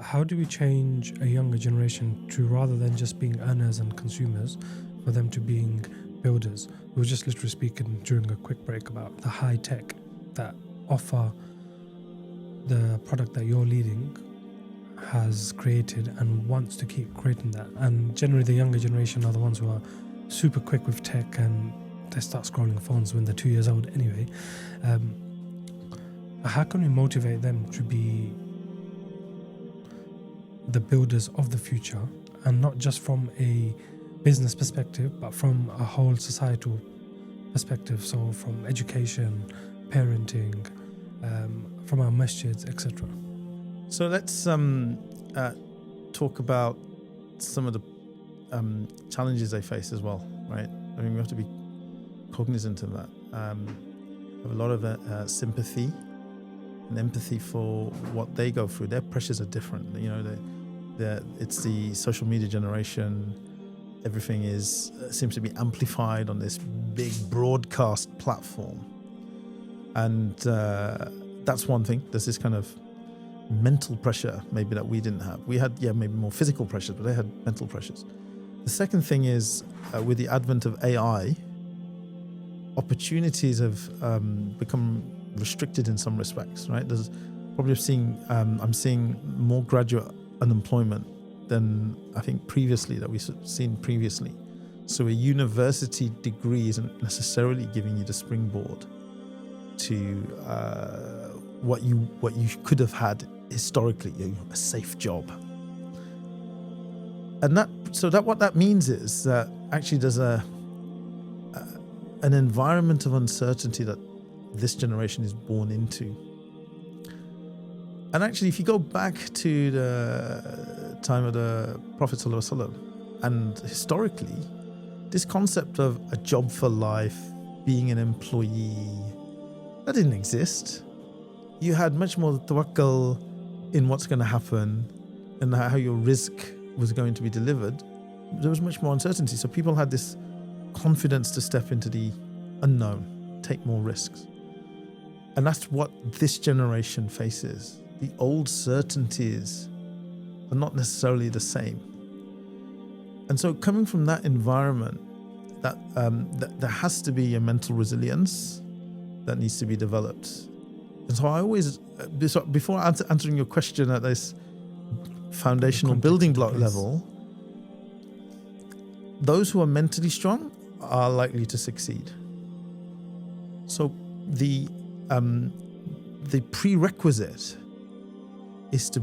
how do we change a younger generation to, rather than just being earners and consumers, for them to being builders? We were just literally speaking during a quick break about the high tech that offer the product that you're leading has created and wants to keep creating that. And generally the younger generation are the ones who are super quick with tech, and they start scrolling phones when they're 2 years old anyway. How can we motivate them to be the builders of the future, and not just from a business perspective, but from a whole societal perspective? So from education, parenting, from our masjids, etc. So let's talk about some of the challenges they face as well, right? I mean, we have to be cognizant of that. Have a lot of sympathy and empathy for what they go through. Their pressures are different. You know, it's the social media generation. Everything seems to be amplified on this big broadcast platform, and that's one thing. There's this kind of mental pressure maybe that we didn't have. We had maybe more physical pressures, but they had mental pressures. The second thing is with the advent of AI, opportunities have become restricted in some respects, right? There's probably I'm seeing more graduate unemployment than I think previously, that we've seen previously. So a university degree isn't necessarily giving you the springboard to what you could have had historically, a safe job. And what that means is that actually there's an environment of uncertainty that this generation is born into. And actually, if you go back to the time of the Prophet ﷺ, and historically, this concept of a job for life, being an employee, that didn't exist. You had much more tawakkul in what's going to happen and how your risk was going to be delivered. There was much more uncertainty. So people had this confidence to step into the unknown, take more risks. And that's what this generation faces. The old certainties are not necessarily the same. And so coming from that environment, that there has to be a mental resilience that needs to be developed. And so I always, before answering your question at this foundational building block level, those who are mentally strong are likely to succeed. So the prerequisite is to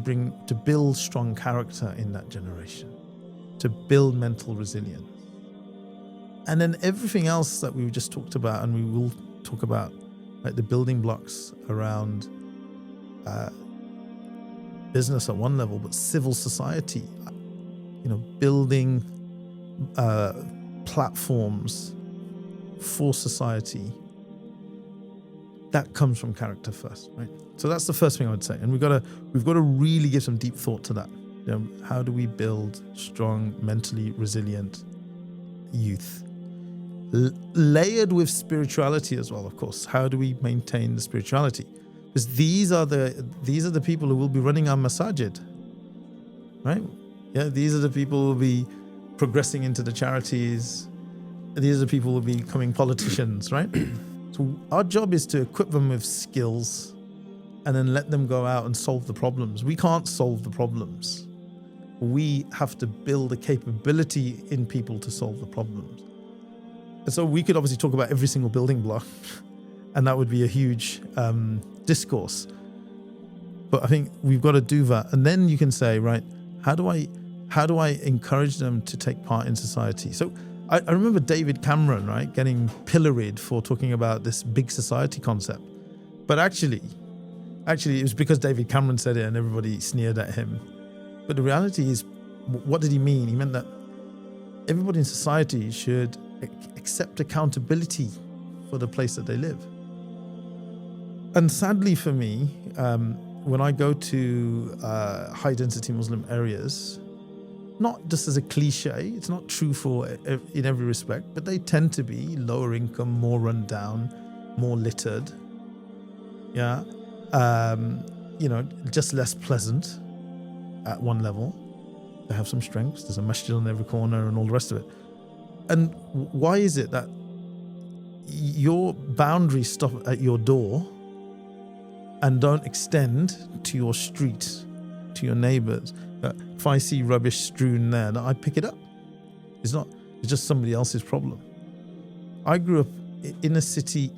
build strong character in that generation, to build mental resilience. And then everything else that we just talked about, and we will talk about, like the building blocks around business at one level, but civil society, building platforms for society, that comes from character first, right? So that's the first thing I would say, and we've got to really give some deep thought to that. How do we build strong, mentally resilient youth, layered with spirituality as well? Of course, how do we maintain the spirituality? Because these are the people who will be running our masjid, right? Yeah, these are the people who will be progressing into the charities. These are the people who will be becoming politicians, right? So our job is to equip them with skills and then let them go out and solve the problems. We can't solve the problems. We have to build a capability in people to solve the problems. And so we could obviously talk about every single building block, and that would be a huge discourse. But I think we've got to do that. And then you can say, right, how do I encourage them to take part in society? So I remember David Cameron, right, getting pilloried for talking about this big society concept. But actually it was because David Cameron said it and everybody sneered at him. But the reality is, what did he mean? He meant that everybody in society should accept accountability for the place that they live. And sadly for me, when I go to high-density Muslim areas, not just as a cliche, it's not true in every respect, but they tend to be lower income, more run down, more littered, just less pleasant. at one level, they have some strengths. There's a masjid on every corner and all the rest of it. And why is it that your boundaries stop at your door and don't extend to your street, to your neighbours? If I see rubbish strewn there, I pick it up. It's just somebody else's problem. I grew up in a city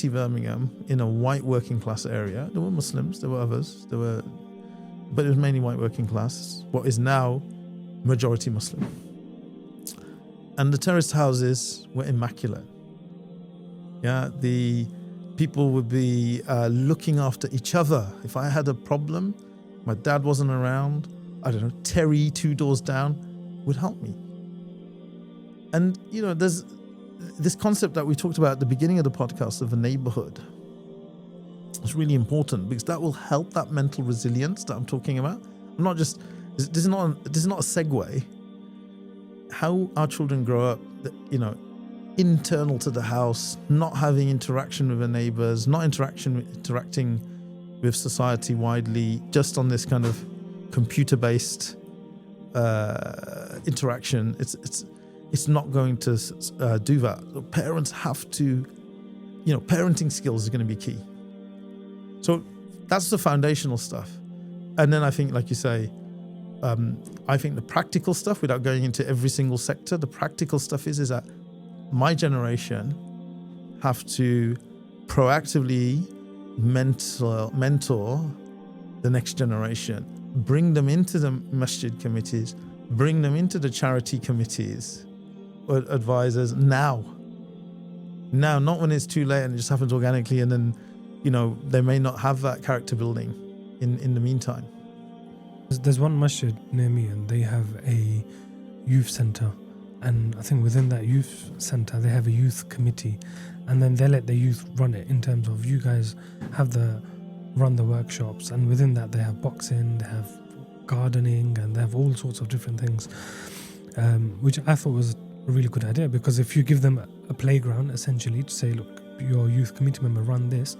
Birmingham, in a white working class area. There were Muslims, there were others, but it was mainly white working class, what is now majority Muslim. And the terraced houses were immaculate. Yeah, the people would be looking after each other. If I had a problem, my dad wasn't around, I don't know, Terry 2 doors down would help me. And, there's this concept that we talked about at the beginning of the podcast of a neighbourhood. It's really important because that will help that mental resilience that I'm talking about. This is not a segue. How our children grow up, internal to the house, not having interaction with their neighbours, not interacting with society widely, just on this kind of computer-based interaction. It's not going to do that. Parents have to, parenting skills is going to be key. So that's the foundational stuff. And then I think, like you say, I think the practical stuff, without going into every single sector, the practical stuff is that my generation have to proactively mentor the next generation, bring them into the masjid committees, bring them into the charity committees, or advisors now, not when it's too late and it just happens organically, and then they may not have that character building in the meantime. There's one masjid near me, and they have a youth centre, and I think within that youth centre they have a youth committee, and then they let the youth run it in terms of you guys run the workshops, and within that they have boxing, they have gardening, and they have all sorts of different things, which I thought was a really good idea, because if you give them a playground essentially to say, look, your youth committee member run this,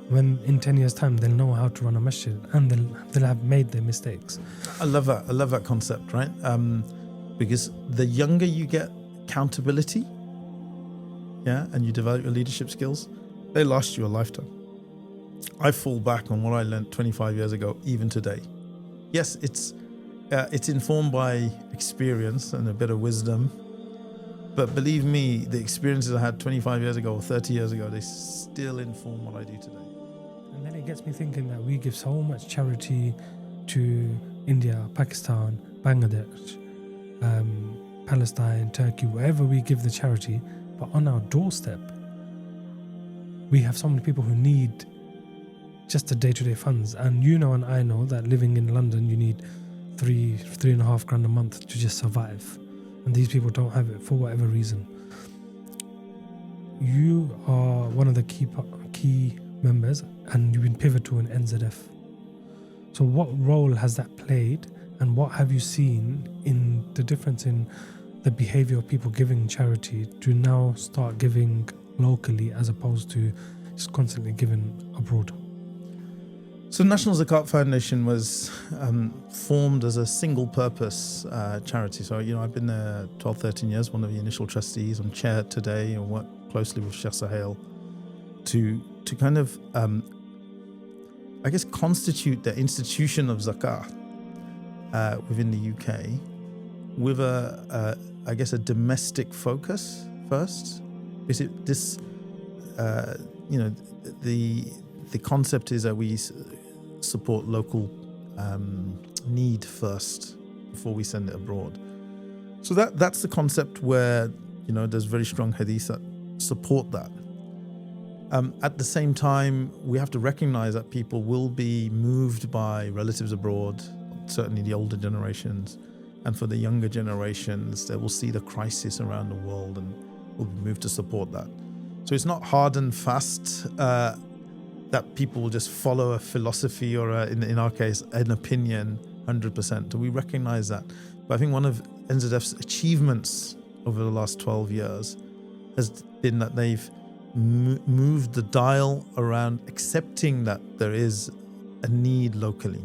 when in 10 years time they'll know how to run a masjid, and they'll have made their mistakes. I love that concept, right? Because the younger you get accountability, and you develop your leadership skills, they last you a lifetime. I fall back on what I learned 25 years ago, even today. Yes, it's informed by experience and a bit of wisdom, but believe me, the experiences I had 25 years ago or 30 years ago, they still inform what I do today. And then it gets me thinking that we give so much charity to India, Pakistan, Bangladesh, Palestine, Turkey, wherever we give the charity, but on our doorstep, we have so many people who need just the day-to-day funds. And and I know that living in London, you need $3,500 a month to just survive. And these people don't have it for whatever reason. You are one of the key members, and you've been pivotal in NZF. So what role has that played, and what have you seen in the difference in the behavior of people giving charity to now start giving locally as opposed to just constantly giving abroad? So National Zakat Foundation was formed as a single-purpose charity. So, I've been there 12, 13 years, one of the initial trustees. I'm chair today and work closely with Sheikh Sahel to kind of, constitute the institution of Zakat within the UK with a domestic focus first. Because the concept is that we support local need first before we send it abroad. So that's the concept where there's very strong hadith that support that. At the same time, we have to recognize that people will be moved by relatives abroad, certainly the older generations, and for the younger generations, they will see the crisis around the world and will be moved to support that. So it's not hard and fast that people will just follow a philosophy or, in our case, an opinion 100%. We recognize that. But I think one of NZF's achievements over the last 12 years has been that they've moved the dial around accepting that there is a need locally.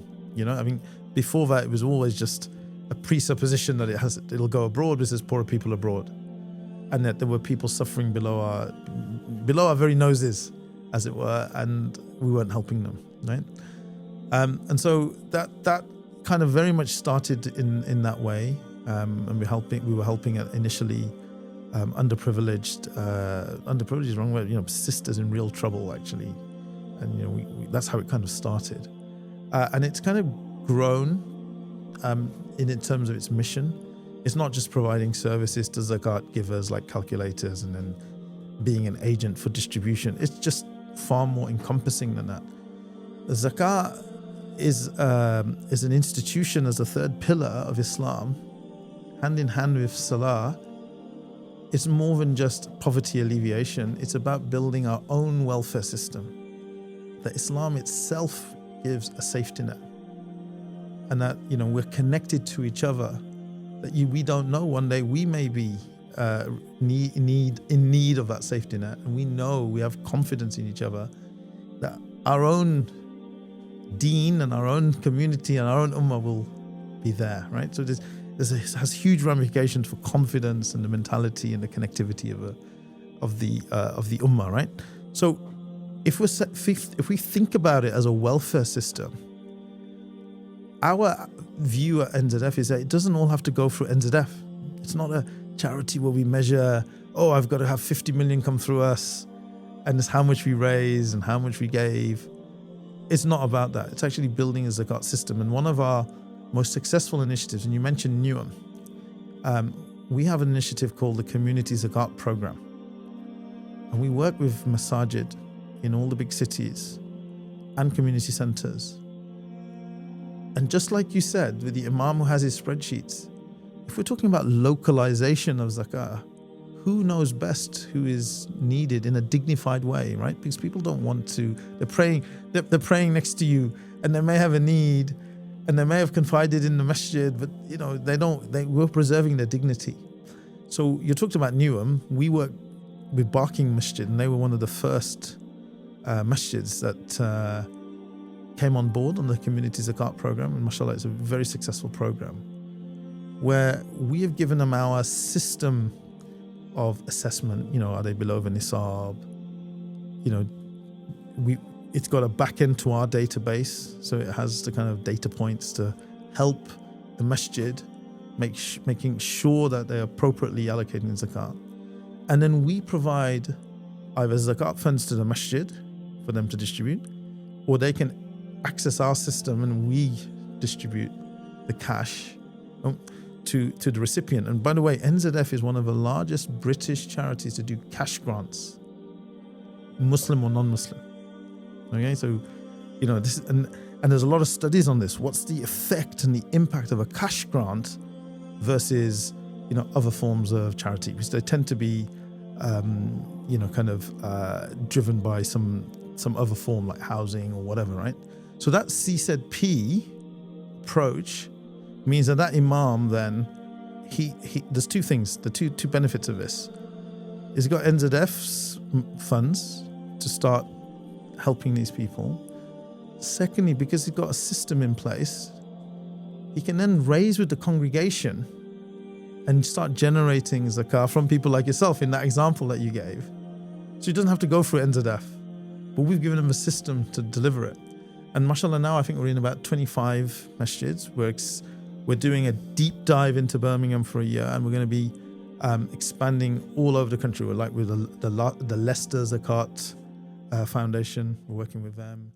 Before that, it was always just a presupposition that it'll go abroad because there's poorer people abroad, and that there were people suffering below our very noses, as it were, and we weren't helping them, right? And so that kind of very much started in that way, and we were helping initially underprivileged is the wrong word, sisters in real trouble actually, and we that's how it kind of started, and it's kind of grown in terms of its mission. It's not just providing services to zakat givers like calculators and then being an agent for distribution. It's just far more encompassing than that. Zakat is an institution as a third pillar of Islam, hand in hand with Salah. It's more than just poverty alleviation. It's about building our own welfare system. That Islam itself gives a safety net, and that we're connected to each other. That we don't know, one day we may be in need of that safety net, and we have confidence in each other that our own deen and our own community and our own ummah will be there, right? So it has huge ramifications for confidence and the mentality and the connectivity of the ummah, right? So if we think about it as a welfare system, our view at NZF is that it doesn't all have to go through NZF. It's not a charity where we measure, I've got to have 50 million come through us, and it's how much we raised and how much we gave. It's not about that. It's actually building a zakat system. And one of our most successful initiatives, and you mentioned Newham, we have an initiative called the Community Zakat Program. And we work with Masjid in all the big cities and community centers. And just like you said, with the Imam who has his spreadsheets, if we're talking about localization of zakah, who knows best who is needed in a dignified way, right? Because people don't want to, they're praying next to you, and they may have a need, and they may have confided in the masjid, but we're preserving their dignity. So you talked about Newham. We work with Barking Masjid, and they were one of the first masjids that came on board on the Community Zakat program, and mashallah, it's a very successful program where we have given them our system of assessment. Are they below the nisab? It's got a back end to our database, so it has the kind of data points to help the masjid making sure that they're appropriately allocating zakat. And then we provide either zakat funds to the masjid for them to distribute, or they can access our system and we distribute the cash to the recipient. And by the way, NZF is one of the largest British charities to do cash grants, Muslim or non-Muslim. Okay, so this and there's a lot of studies on this. What's the effect and the impact of a cash grant versus other forms of charity? Because they tend to be driven by some other form like housing or whatever, right? So that CZP approach means that imam then he there's two things, the two benefits of this. He's got NZF's funds to start helping these people. Secondly, because he's got a system in place, he can then raise with the congregation and start generating zakah from people like yourself in that example that you gave. So he doesn't have to go through NZF, but we've given him a system to deliver it. And mashallah, now I think we're in about 25 masjids. We're doing a deep dive into Birmingham for a year, and we're going to be expanding all over the country. We're like with the Leicester Zakat Foundation. We're working with them.